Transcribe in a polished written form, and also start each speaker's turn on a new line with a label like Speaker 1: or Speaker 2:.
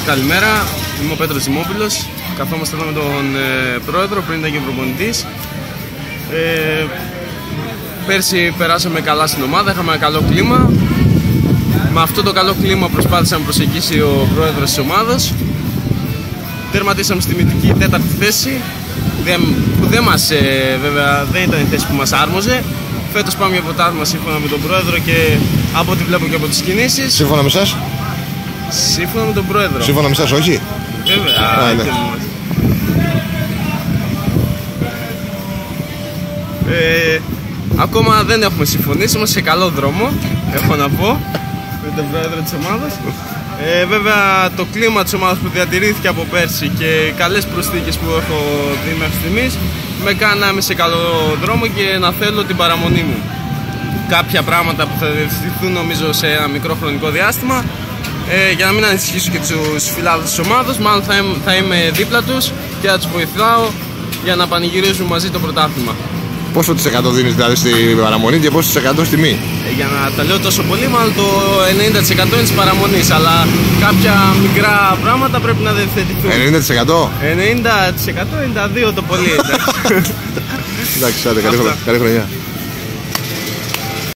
Speaker 1: Καλημέρα, είμαι ο Πέτρος Δημόπουλος. Καθόμαστε εδώ με τον πρόεδρο πριν ήταν και προπονητής. Πέρσι περάσαμε καλά στην ομάδα, είχαμε ένα καλό κλίμα. Με αυτό το καλό κλίμα προσπάθησε να προσεγγίσει ο πρόεδρος της ομάδας. Τερματίσαμε στη μυθική 4η θέση, που βέβαια δεν ήταν η θέση που μας άρμοζε. Φέτος πάμε για πρωτάθλημα σύμφωνα με τον πρόεδρο και από ό,τι βλέπω και από τις κινήσεις.
Speaker 2: Σύμφωνα με εσάς?
Speaker 1: Σύμφωνα με τον πρόεδρο.
Speaker 2: Σύμφωνα με εσάς, όχι?
Speaker 1: Βέβαια.
Speaker 2: Ναι.
Speaker 1: Ακόμα δεν έχουμε συμφωνήσει, είμαστε σε καλό δρόμο, έχω να πω, με τον πρόεδρο της ομάδας. Βέβαια το κλίμα της ομάδας που διατηρήθηκε από πέρσι και οι καλές προσθήκες που έχω δει μέχρι στιγμής με κάνει να είμαι σε καλό δρόμο και να θέλω την παραμονή μου. Κάποια πράγματα που θα διευθυνθούν νομίζω σε ένα μικρό χρονικό διάστημα, για να μην ανησυχήσω και τους φιλάδες της ομάδας, μάλλον θα είμαι δίπλα τους και θα τους βοηθάω για να πανηγυρίζουν μαζί το πρωτάθλημα.
Speaker 2: Πόσο της εκατό δίνεις δηλαδή στην παραμονή και πόσο της εκατό στη μη?
Speaker 1: Για να τα λέω τόσο πολύ, μάλλον το 90% είναι της παραμονής, αλλά κάποια μικρά πράγματα πρέπει να διευθετηθούν.
Speaker 2: 90%?
Speaker 1: 90%, 92% το πολύ, εντάξει.
Speaker 2: Εντάξει, καλή χρονιά.